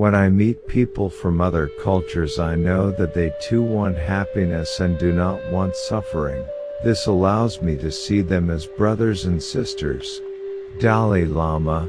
When I meet people from other cultures, I know that they too want happiness and do not want suffering. This allows me to see them as brothers and sisters. Dalai Lama,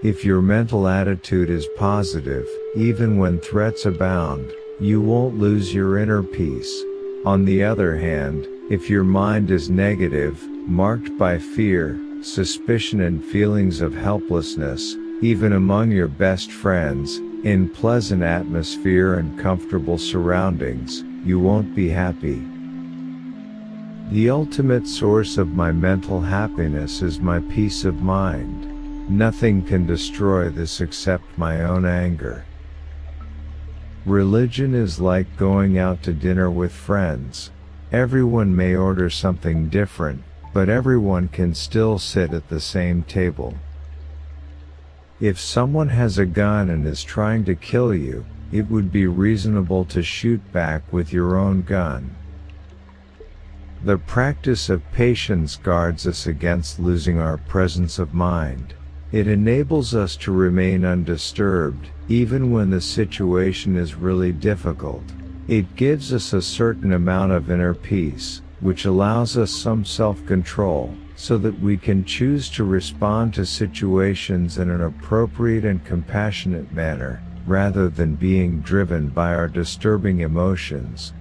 if your mental attitude is positive, even when threats abound, you won't lose your inner peace. On the other hand, if your mind is negative, marked by fear, suspicion and feelings of helplessness, even among your best friends, in pleasant atmosphere and comfortable surroundings, you won't be happy. The ultimate source of my mental happiness is my peace of mind. Nothing can destroy this except my own anger. Religion is like going out to dinner with friends. Everyone may order something different, but everyone can still sit at the same table. If someone has a gun and is trying to kill you, it would be reasonable to shoot back with your own gun. The practice of patience guards us against losing our presence of mind. It enables us to remain undisturbed, even when the situation is really difficult. It gives us a certain amount of inner peace, which allows us some self-control, so that we can choose to respond to situations in an appropriate and compassionate manner, rather than being driven by our disturbing emotions.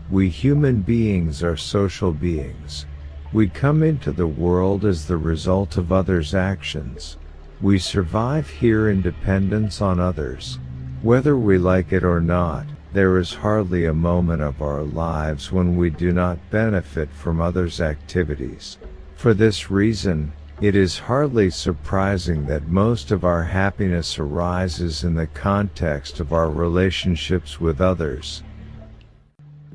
We human beings are social beings. We come into the world as the result of others' actions. We survive here in dependence on others. Whether we like it or not, there is hardly a moment of our lives when we do not benefit from others' activities. For this reason, it is hardly surprising that most of our happiness arises in the context of our relationships with others.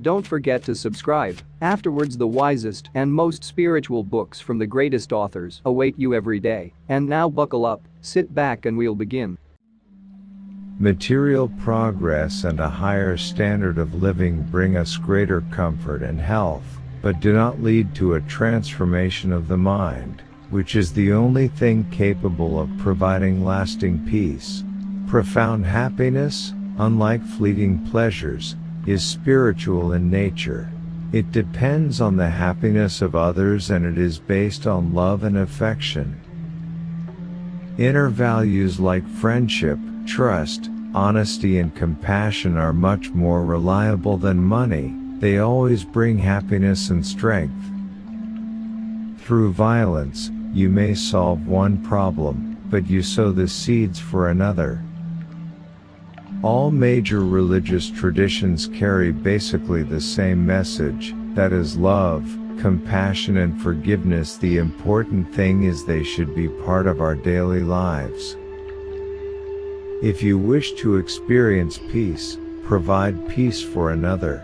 Don't forget to subscribe. Afterwards, the wisest and most spiritual books from the greatest authors await you every day. And now buckle up, sit back and we'll begin. Material progress and a higher standard of living bring us greater comfort and health, but do not lead to a transformation of the mind, which is the only thing capable of providing lasting peace. Profound happiness, unlike fleeting pleasures, is spiritual in nature. It depends on the happiness of others and it is based on love and affection. Inner values like friendship, trust, honesty and compassion are much more reliable than money. They always bring happiness and strength. Through violence, you may solve one problem, but you sow the seeds for another. All major religious traditions carry basically the same message, that is love, compassion and forgiveness. The important thing is they should be part of our daily lives. If you wish to experience peace, provide peace for another.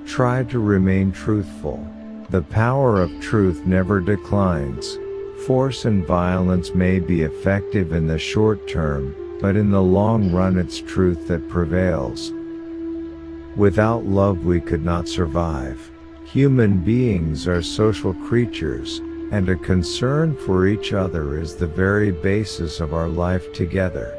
Try to remain truthful. The power of truth never declines. Force and violence may be effective in the short term, but in the long run it's truth that prevails. Without love we could not survive. Human beings are social creatures, and a concern for each other is the very basis of our life together.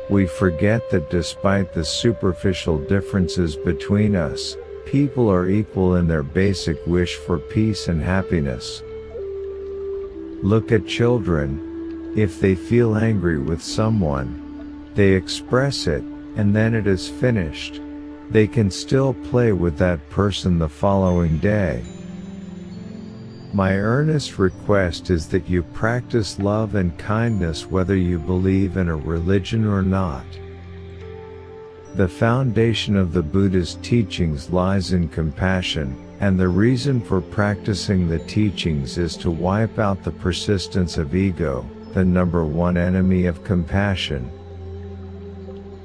We forget that despite the superficial differences between us, people are equal in their basic wish for peace and happiness. Look at children. If they feel angry with someone, they express it, and then it is finished. They can still play with that person the following day. My earnest request is that you practice love and kindness whether you believe in a religion or not. The foundation of the Buddha's teachings lies in compassion, and the reason for practicing the teachings is to wipe out the persistence of ego, the number one enemy of compassion.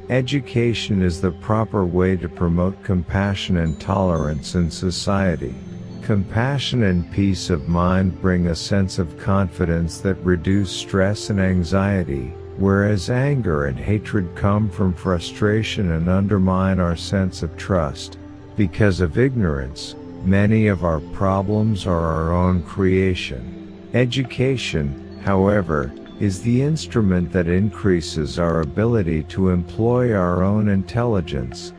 Education is the proper way to promote compassion and tolerance in society. Compassion and peace of mind bring a sense of confidence that reduce stress and anxiety, whereas anger and hatred come from frustration and undermine our sense of trust. Because of ignorance, many of our problems are our own creation. Education, however, is the instrument that increases our ability to employ our own intelligence.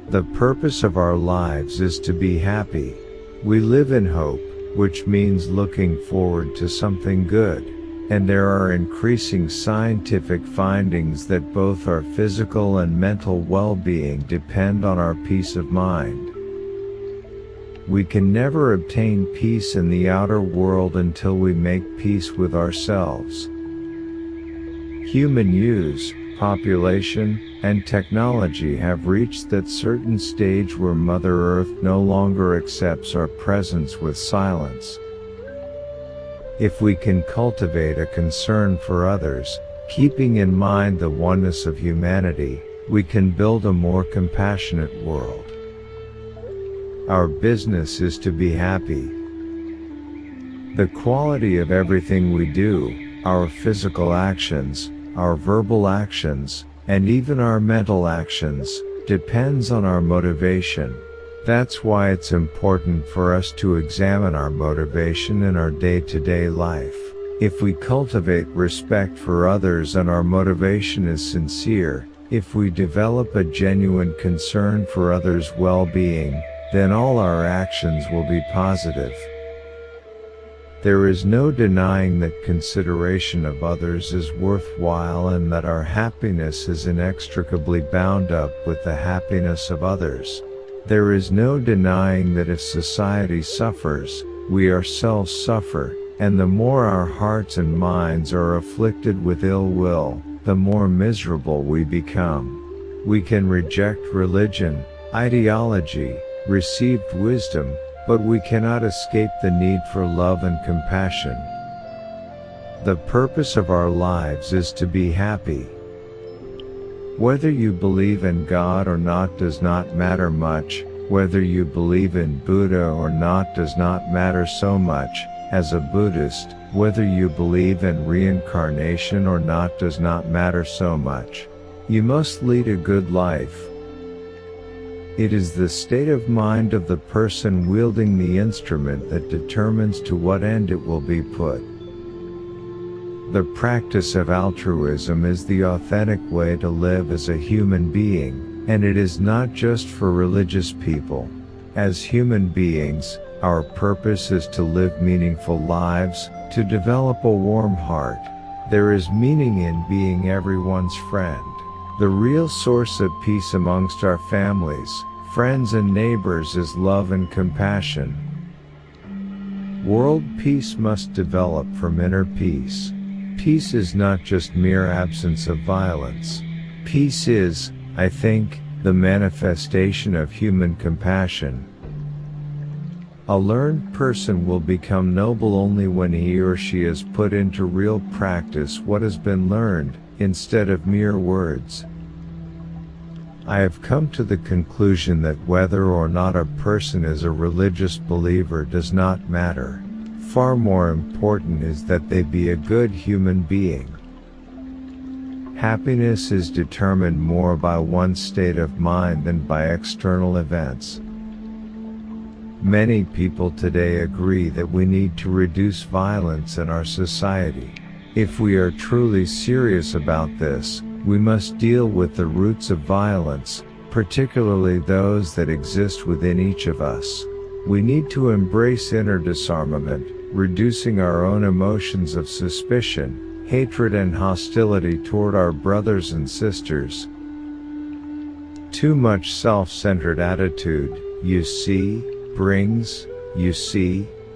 The purpose of our lives is to be happy. We live in hope, which means looking forward to something good, and there are increasing scientific findings that both our physical and mental well-being depend on our peace of mind. We can never obtain peace in the outer world until we make peace with ourselves. Human use, population, and technology have reached that certain stage where Mother Earth no longer accepts our presence with silence. If we can cultivate a concern for others, keeping in mind the oneness of humanity, we can build a more compassionate world. Our business is to be happy. The quality of everything we do, our physical actions, our verbal actions, and even our mental actions, depends on our motivation. That's why it's important for us to examine our motivation in our day-to-day life. If we cultivate respect for others and our motivation is sincere, if we develop a genuine concern for others' well-being, then all our actions will be positive. There is no denying that consideration of others is worthwhile and that our happiness is inextricably bound up with the happiness of others. There is no denying that if society suffers, we ourselves suffer, and the more our hearts and minds are afflicted with ill will, the more miserable we become. We can reject religion, ideology, received wisdom, but we cannot escape the need for love and compassion. The purpose of our lives is to be happy. Whether you believe in God or not does not matter much, whether you believe in Buddha or not does not matter so much. As a Buddhist, whether you believe in reincarnation or not does not matter so much. You must lead a good life. It is the state of mind of the person wielding the instrument that determines to what end it will be put. The practice of altruism is the authentic way to live as a human being, and it is not just for religious people. As human beings, our purpose is to live meaningful lives, to develop a warm heart. There is meaning in being everyone's friend. The real source of peace amongst our families, friends and neighbors is love and compassion. World peace must develop from inner peace. Peace is not just mere absence of violence. Peace is, I think, the manifestation of human compassion. A learned person will become noble only when he or she has put into real practice what has been learned, instead of mere words. I have come to the conclusion that whether or not a person is a religious believer does not matter. Far more important is that they be a good human being. Happiness is determined more by one's state of mind than by external events. Many people today agree that we need to reduce violence in our society. If we are truly serious about this, we must deal with the roots of violence, particularly those that exist within each of us. We need to embrace inner disarmament, reducing our own emotions of suspicion, hatred and hostility toward our brothers and sisters. Too much self-centered attitude, you see, brings,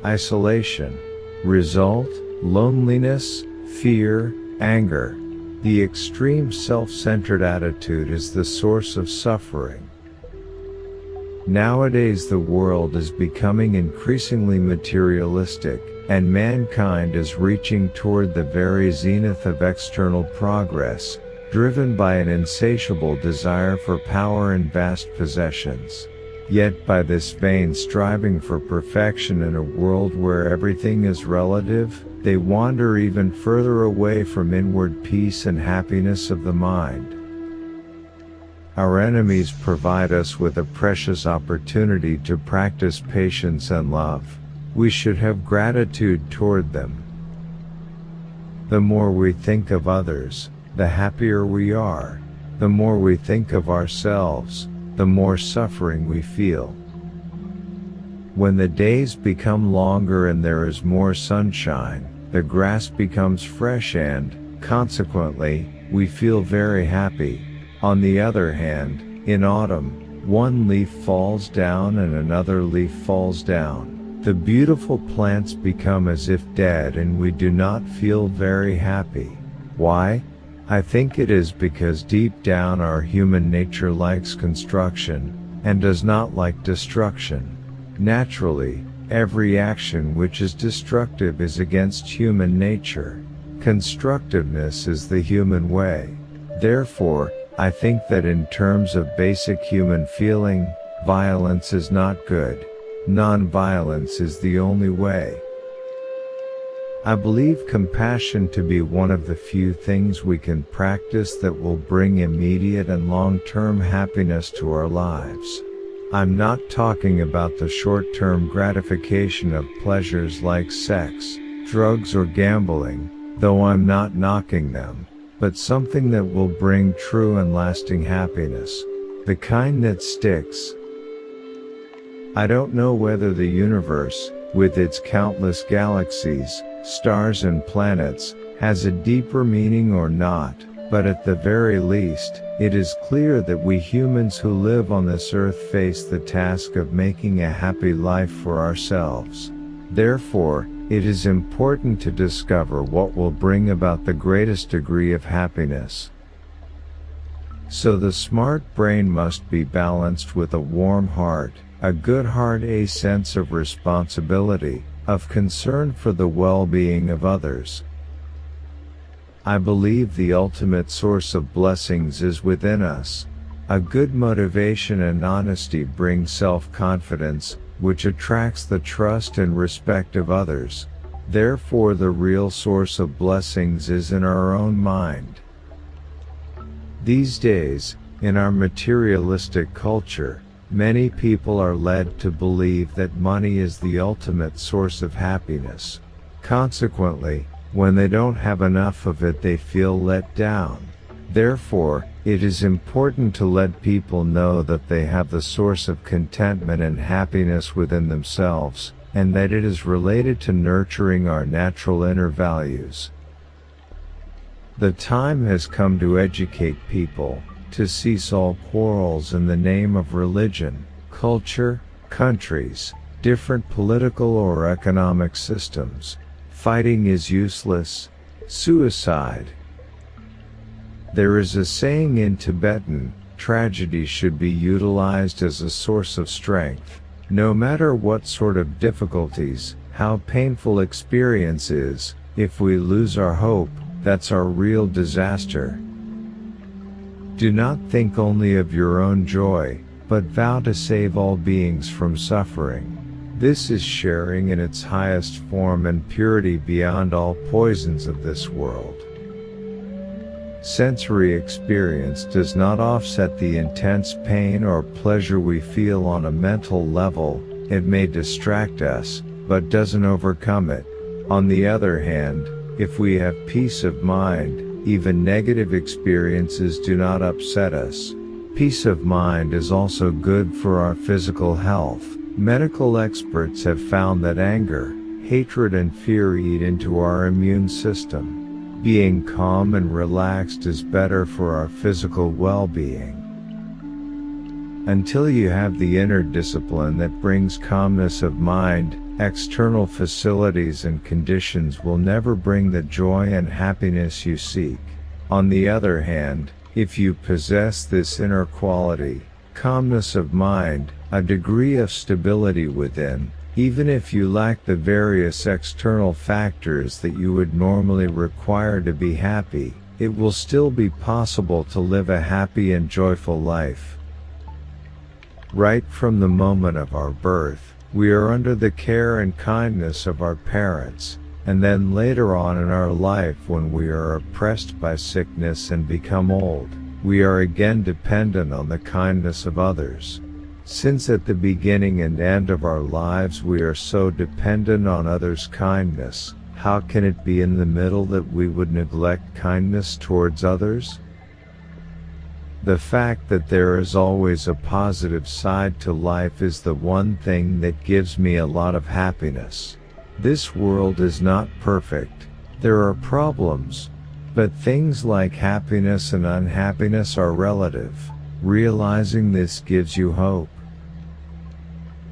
isolation. Result, loneliness, fear, anger. The extreme self-centered attitude is the source of suffering. Nowadays the world is becoming increasingly materialistic, and mankind is reaching toward the very zenith of external progress, driven by an insatiable desire for power and vast possessions. Yet by this vain striving for perfection in a world where everything is relative, they wander even further away from inward peace and happiness of the mind. Our enemies provide us with a precious opportunity to practice patience and love. We should have gratitude toward them. The more we think of others, the happier we are. The more we think of ourselves, the more suffering we feel. When the days become longer and there is more sunshine, the grass becomes fresh and, consequently, we feel very happy. On the other hand, in autumn, one leaf falls down and another leaf falls down. The beautiful plants become as if dead and we do not feel very happy. Why? I think it is because deep down our human nature likes construction, and does not like destruction. Naturally, every action which is destructive is against human nature. Constructiveness is the human way. Therefore, I think that in terms of basic human feeling, violence is not good. Non-violence is the only way. I believe compassion to be one of the few things we can practice that will bring immediate and long-term happiness to our lives. I'm not talking about the short-term gratification of pleasures like sex, drugs or gambling, though I'm not knocking them, but something that will bring true and lasting happiness, the kind that sticks. I don't know whether the universe, with its countless galaxies, stars and planets, has a deeper meaning or not, but at the very least, it is clear that we humans who live on this earth face the task of making a happy life for ourselves. Therefore, it is important to discover what will bring about the greatest degree of happiness. So the smart brain must be balanced with a warm heart, a good heart, a sense of responsibility, of concern for the well-being of others. I believe the ultimate source of blessings is within us. A good motivation and honesty bring self-confidence, which attracts the trust and respect of others. Therefore, the real source of blessings is in our own mind. These days, in our materialistic culture, many people are led to believe that money is the ultimate source of happiness. Consequently, when they don't have enough of it, they feel let down. Therefore, it is important to let people know that they have the source of contentment and happiness within themselves, and that it is related to nurturing our natural inner values. The time has come to educate people, to cease all quarrels in the name of religion, culture, countries, different political or economic systems. Fighting is useless. Suicide. There is a saying in Tibetan, tragedy should be utilized as a source of strength. No matter what sort of difficulties, how painful experience is, if we lose our hope, that's our real disaster. Do not think only of your own joy, but vow to save all beings from suffering. This is sharing in its highest form and purity beyond all poisons of this world. Sensory experience does not offset the intense pain or pleasure we feel on a mental level. It may distract us, but doesn't overcome it. On the other hand, if we have peace of mind, even negative experiences do not upset us. Peace of mind is also good for our physical health. Medical experts have found that anger, hatred and fear eat into our immune system. Being calm and relaxed is better for our physical well-being. Until you have the inner discipline that brings calmness of mind, external facilities and conditions will never bring the joy and happiness you seek. On the other hand, if you possess this inner quality, calmness of mind, a degree of stability within, even if you lack the various external factors that you would normally require to be happy, it will still be possible to live a happy and joyful life. Right from the moment of our birth, we are under the care and kindness of our parents, and then later on in our life when we are oppressed by sickness and become old, we are again dependent on the kindness of others. Since at the beginning and end of our lives we are so dependent on others' kindness, How can it be in the middle that we would neglect kindness towards others? The fact that there is always a positive side to life is the one thing that gives me a lot of happiness. This world is not perfect. There are problems. But things like happiness and unhappiness are relative. Realizing this gives you hope.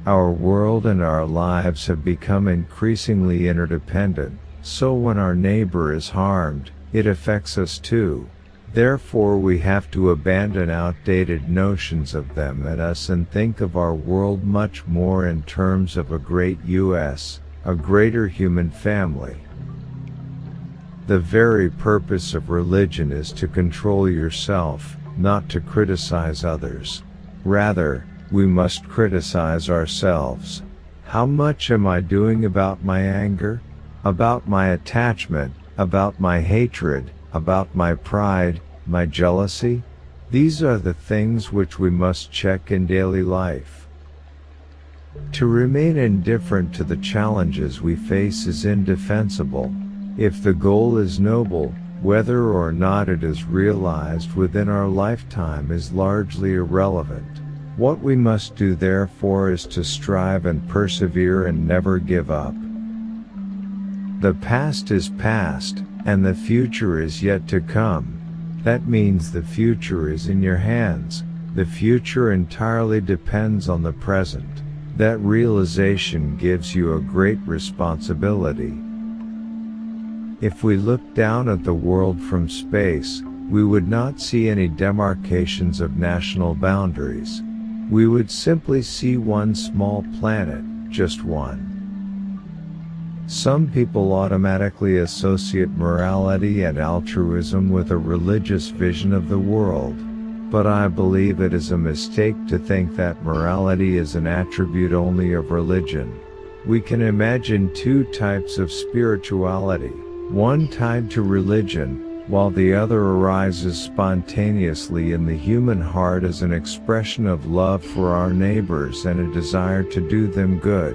Our world and our lives have become increasingly interdependent, so when our neighbor is harmed, it affects us too. Therefore we have to abandon outdated notions of them and us and think of our world much more in terms of a great US, a greater human family. The very purpose of religion is to control yourself, not to criticize others. Rather, we must criticize ourselves. How much am I doing about my anger? About my attachment? About my hatred? About my pride? My jealousy? These are the things which we must check in daily life. To remain indifferent to the challenges we face is indefensible. If the goal is noble, whether or not it is realized within our lifetime is largely irrelevant. What we must do therefore is to strive and persevere and never give up. The past is past, and the future is yet to come. That means the future is in your hands. The future entirely depends on the present. That realization gives you a great responsibility. If we look down at the world from space, we would not see any demarcations of national boundaries. We would simply see one small planet, just one. Some people automatically associate morality and altruism with a religious vision of the world, but I believe it is a mistake to think that morality is an attribute only of religion. We can imagine two types of spirituality, one tied to religion, while the other arises spontaneously in the human heart as an expression of love for our neighbors and a desire to do them good.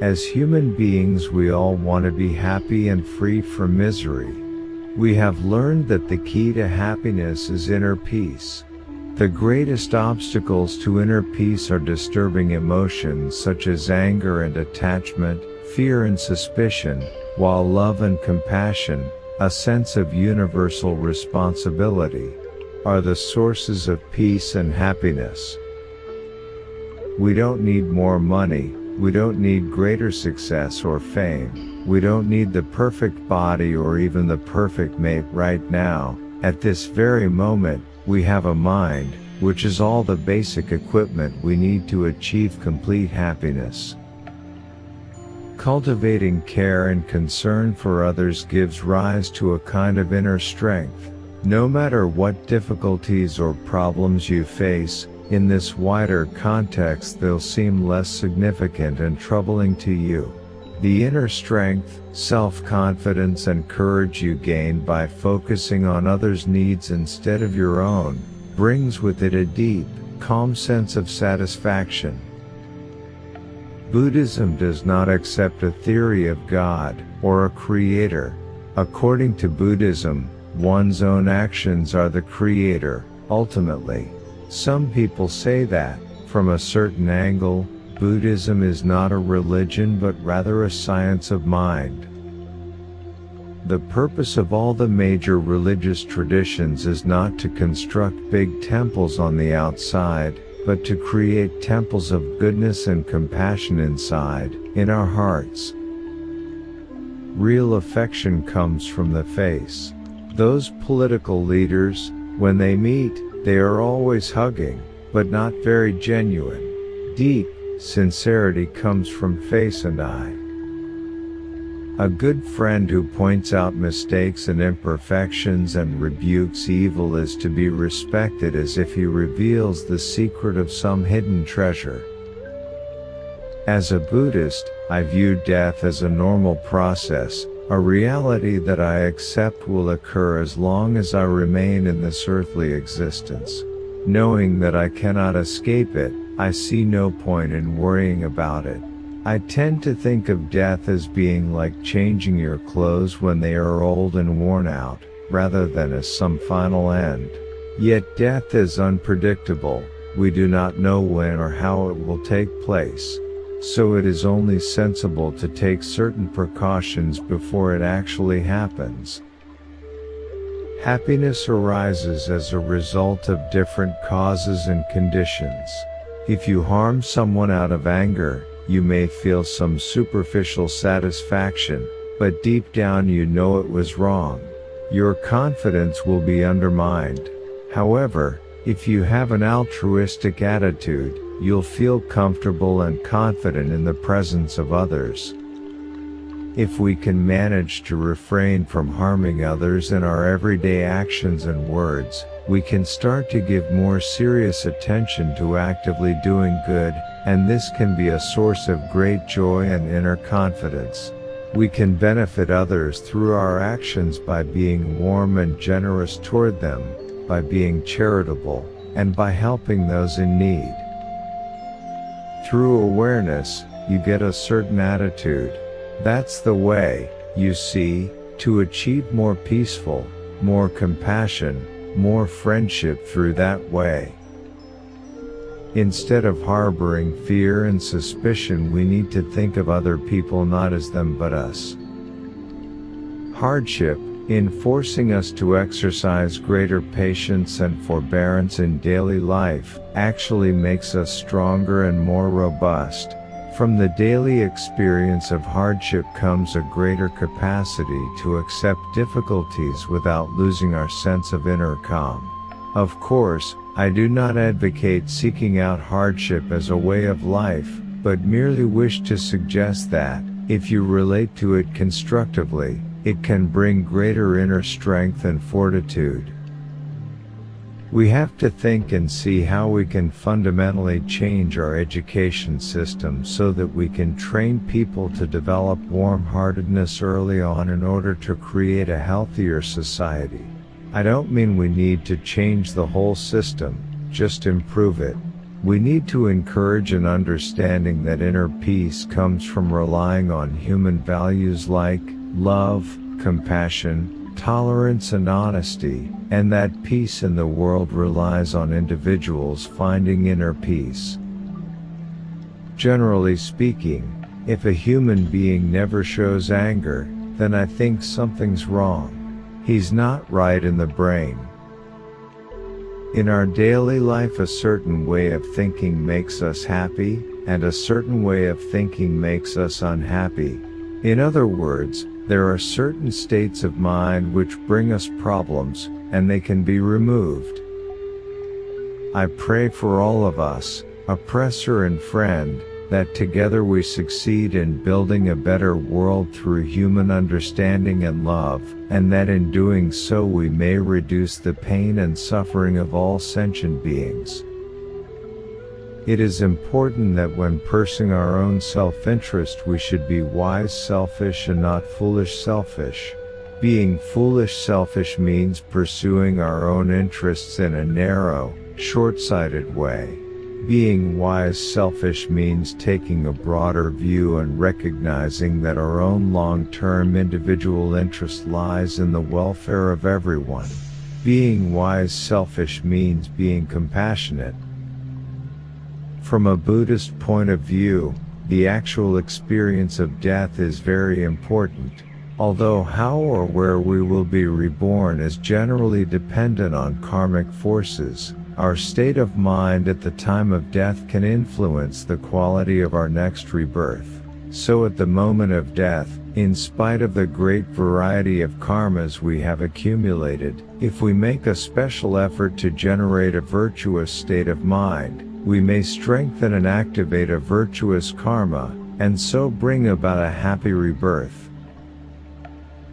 As human beings, we all want to be happy and free from misery. We have learned that the key to happiness is inner peace. The greatest obstacles to inner peace are disturbing emotions such as anger and attachment, fear and suspicion, while love and compassion, a sense of universal responsibility, are the sources of peace and happiness. We don't need more money, we don't need greater success or fame, we don't need the perfect body or even the perfect mate right now. At this very moment, we have a mind, which is all the basic equipment we need to achieve complete happiness. Cultivating care and concern for others gives rise to a kind of inner strength. No matter what difficulties or problems you face, in this wider context they'll seem less significant and troubling to you. The inner strength, self-confidence and courage you gain by focusing on others' needs instead of your own, brings with it a deep, calm sense of satisfaction. Buddhism does not accept a theory of God, or a creator. According to Buddhism, one's own actions are the creator, ultimately. Some people say that, from a certain angle, Buddhism is not a religion but rather a science of mind. The purpose of all the major religious traditions is not to construct big temples on the outside, but to create temples of goodness and compassion inside, in our hearts. Real affection comes from the face. Those political leaders, when they meet, they are always hugging, but not very genuine. Deep sincerity comes from face and eye. A good friend who points out mistakes and imperfections and rebukes evil is to be respected as if he reveals the secret of some hidden treasure. As a Buddhist, I view death as a normal process, a reality that I accept will occur as long as I remain in this earthly existence. Knowing that I cannot escape it, I see no point in worrying about it. I tend to think of death as being like changing your clothes when they are old and worn out, rather than as some final end. Yet death is unpredictable. We do not know when or how it will take place. So it is only sensible to take certain precautions before it actually happens. Happiness arises as a result of different causes and conditions. If you harm someone out of anger, you may feel some superficial satisfaction, but deep down you know it was wrong. Your confidence will be undermined. However, if you have an altruistic attitude, you'll feel comfortable and confident in the presence of others. If we can manage to refrain from harming others in our everyday actions and words, we can start to give more serious attention to actively doing good, and this can be a source of great joy and inner confidence. We can benefit others through our actions by being warm and generous toward them, by being charitable, and by helping those in need. Through awareness, you get a certain attitude. That's the way, you see, to achieve more peaceful, more compassion, more friendship through that way. Instead of harboring fear and suspicion, we need to think of other people not as them but us. Hardship, in forcing us to exercise greater patience and forbearance in daily life, actually makes us stronger and more robust. From the daily experience of hardship comes a greater capacity to accept difficulties without losing our sense of inner calm. Of course, I do not advocate seeking out hardship as a way of life, but merely wish to suggest that, if you relate to it constructively, it can bring greater inner strength and fortitude. We have to think and see how we can fundamentally change our education system so that we can train people to develop warm-heartedness early on in order to create a healthier society. I don't mean we need to change the whole system, just improve it. We need to encourage an understanding that inner peace comes from relying on human values like love, compassion, tolerance and honesty, and that peace in the world relies on individuals finding inner peace. Generally speaking, if a human being never shows anger, then I think something's wrong. He's not right in the brain. In our daily life, a certain way of thinking makes us happy, and a certain way of thinking makes us unhappy. In other words, there are certain states of mind which bring us problems, and they can be removed. I pray for all of us, oppressor and friend, that together we succeed in building a better world through human understanding and love, and that in doing so we may reduce the pain and suffering of all sentient beings. It is important that when pursuing our own self-interest we should be wise selfish and not foolish selfish. Being foolish selfish means pursuing our own interests in a narrow, short-sighted way. Being wise selfish means taking a broader view and recognizing that our own long-term individual interest lies in the welfare of everyone. Being wise selfish means being compassionate. From a Buddhist point of view, the actual experience of death is very important, although how or where we will be reborn is generally dependent on karmic forces. Our state of mind at the time of death can influence the quality of our next rebirth. So at the moment of death, in spite of the great variety of karmas we have accumulated, if we make a special effort to generate a virtuous state of mind, we may strengthen and activate a virtuous karma, and so bring about a happy rebirth.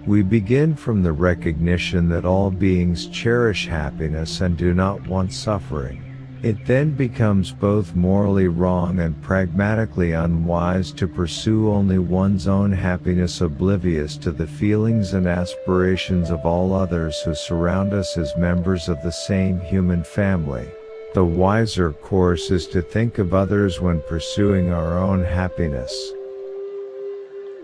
We begin from the recognition that all beings cherish happiness and do not want suffering. It then becomes both morally wrong and pragmatically unwise to pursue only one's own happiness, oblivious to the feelings and aspirations of all others who surround us as members of the same human family. The wiser course is to think of others when pursuing our own happiness.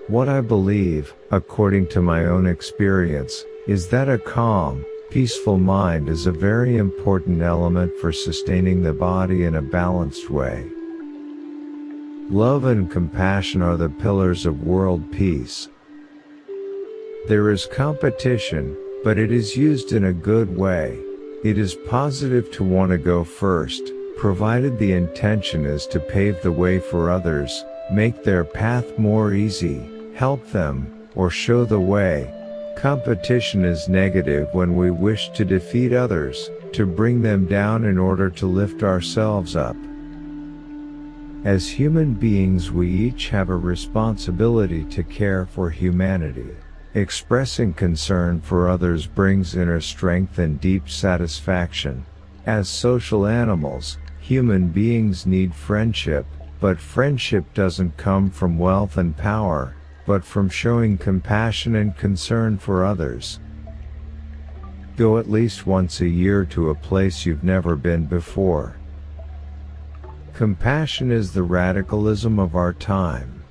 What I believe, according to my own experience, is that a calm, peaceful mind is a very important element for sustaining the body in a balanced way. Love and compassion are the pillars of world peace. There is competition, but it is used in a good way. It is positive to want to go first, provided the intention is to pave the way for others, make their path more easy, help them, or show the way. Competition is negative when we wish to defeat others, to bring them down in order to lift ourselves up. As human beings, we each have a responsibility to care for humanity. Expressing concern for others brings inner strength and deep satisfaction. As social animals, human beings need friendship, but friendship doesn't come from wealth and power, but from showing compassion and concern for others. Go at least once a year to a place you've never been before. Compassion is the radicalism of our time.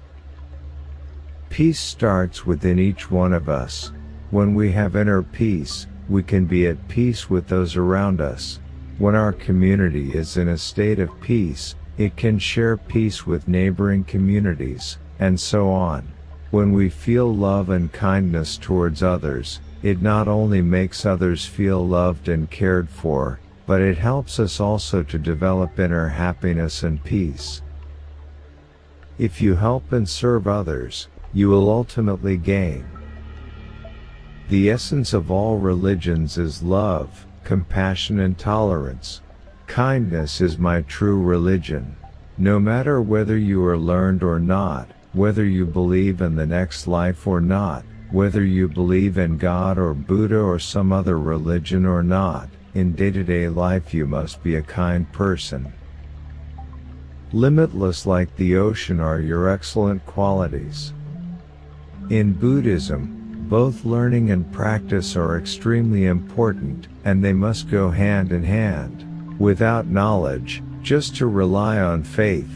Peace starts within each one of us. When we have inner peace, we can be at peace with those around us. When our community is in a state of peace, it can share peace with neighboring communities, and so on. When we feel love and kindness towards others, it not only makes others feel loved and cared for, but it helps us also to develop inner happiness and peace. If you help and serve others, you will ultimately gain. The essence of all religions is love, compassion and tolerance. Kindness is my true religion. No matter whether you are learned or not, whether you believe in the next life or not, whether you believe in God or Buddha or some other religion or not, in day-to-day life you must be a kind person. Limitless like the ocean are your excellent qualities. In Buddhism, both learning and practice are extremely important, and they must go hand in hand. Without knowledge, just to rely on faith,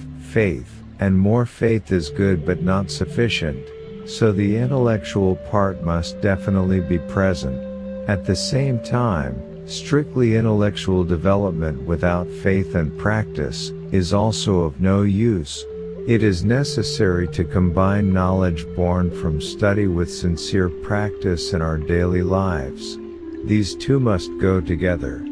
and more faith is good but not sufficient, so the intellectual part must definitely be present. At the same time, strictly intellectual development without faith and practice is also of no use. It is necessary to combine knowledge born from study with sincere practice in our daily lives. These two must go together.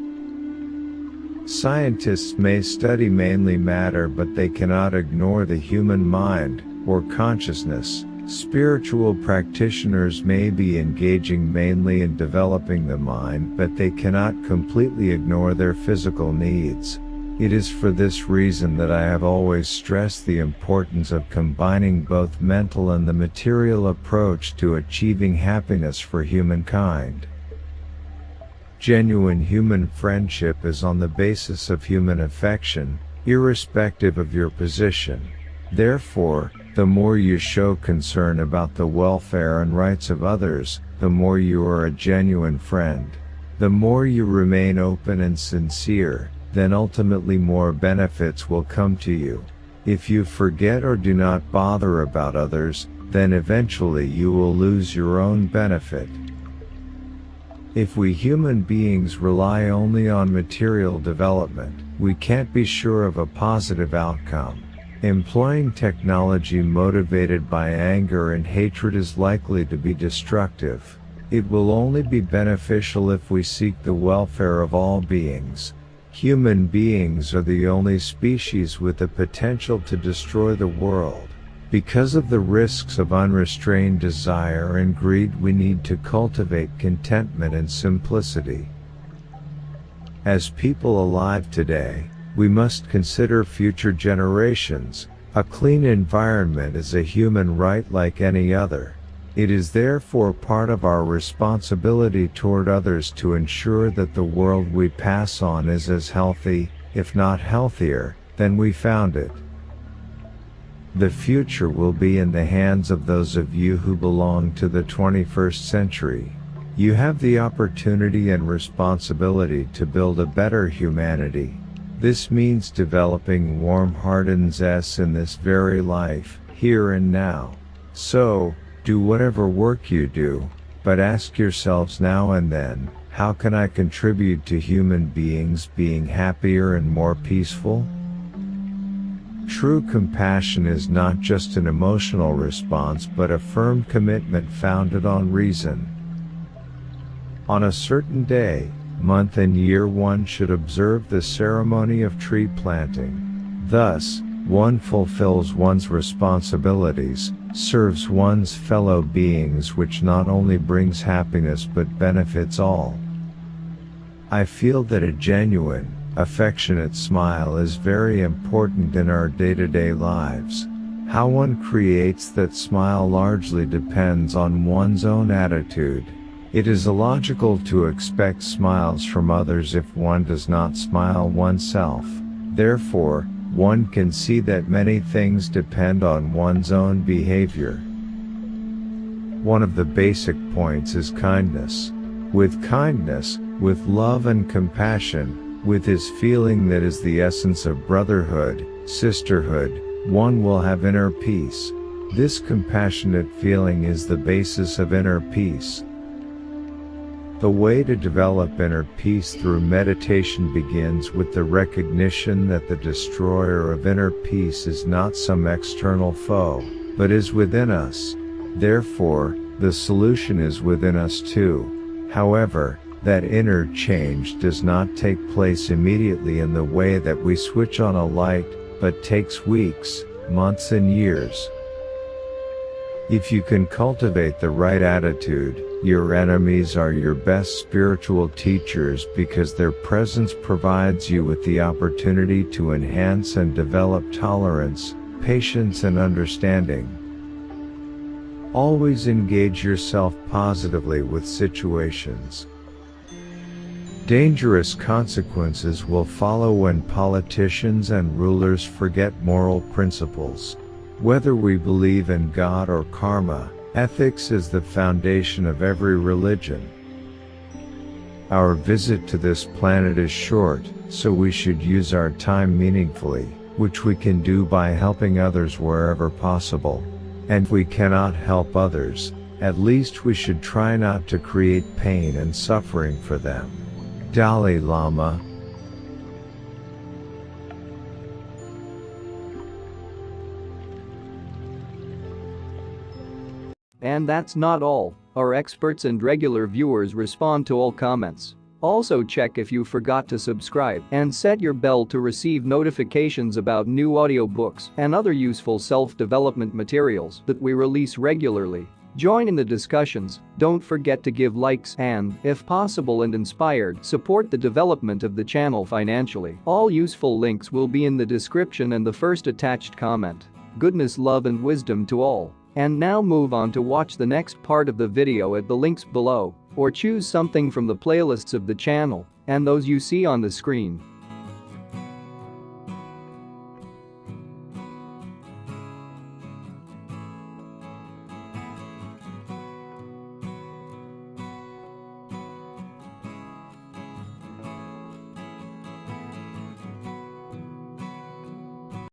Scientists may study mainly matter, but they cannot ignore the human mind, or consciousness. Spiritual practitioners may be engaging mainly in developing the mind, but they cannot completely ignore their physical needs. It is for this reason that I have always stressed the importance of combining both mental and the material approach to achieving happiness for humankind. Genuine human friendship is on the basis of human affection, irrespective of your position. Therefore, the more you show concern about the welfare and rights of others, the more you are a genuine friend. The more you remain open and sincere, then ultimately more benefits will come to you. If you forget or do not bother about others, then eventually you will lose your own benefit. If we human beings rely only on material development, we can't be sure of a positive outcome. Employing technology motivated by anger and hatred is likely to be destructive. It will only be beneficial if we seek the welfare of all beings. Human beings are the only species with the potential to destroy the world. Because of the risks of unrestrained desire and greed, we need to cultivate contentment and simplicity. As people alive today, we must consider future generations. A clean environment is a human right like any other. It is therefore part of our responsibility toward others to ensure that the world we pass on is as healthy, if not healthier, than we found it. The future will be in the hands of those of you who belong to the 21st century. You have the opportunity and responsibility to build a better humanity. This means developing warm-heartedness in this very life, here and now. So, do whatever work you do, but ask yourselves now and then, how can I contribute to human beings being happier and more peaceful? True compassion is not just an emotional response but a firm commitment founded on reason. On a certain day, month and year one should observe the ceremony of tree planting. Thus, one fulfills one's responsibilities, serves one's fellow beings, which not only brings happiness but benefits all. I feel that a genuine, affectionate smile is very important in our day-to-day lives. How one creates that smile largely depends on one's own attitude. It is illogical to expect smiles from others if one does not smile oneself. Therefore, one can see that many things depend on one's own behavior. One of the basic points is kindness. With kindness, with love and compassion, with his feeling that is the essence of brotherhood, sisterhood, one will have inner peace. This compassionate feeling is the basis of inner peace. The way to develop inner peace through meditation begins with the recognition that the destroyer of inner peace is not some external foe, but is within us. Therefore, the solution is within us too. However, that inner change does not take place immediately in the way that we switch on a light, but takes weeks, months and years. If you can cultivate the right attitude, your enemies are your best spiritual teachers because their presence provides you with the opportunity to enhance and develop tolerance, patience and understanding. Always engage yourself positively with situations. Dangerous consequences will follow when politicians and rulers forget moral principles. Whether we believe in God or karma, ethics is the foundation of every religion. Our visit to this planet is short, so we should use our time meaningfully, which we can do by helping others wherever possible. And if we cannot help others, at least we should try not to create pain and suffering for them. Dalai Lama. And that's not all. Our experts and regular viewers respond to all comments. Also check if you forgot to subscribe and set your bell to receive notifications about new audiobooks and other useful self-development materials that we release regularly. Join in the discussions, don't forget to give likes and, if possible and inspired, support the development of the channel financially. All useful links will be in the description and the first attached comment. Goodness, love and wisdom to all. And now move on to watch the next part of the video at the links below, or choose something from the playlists of the channel and those you see on the screen.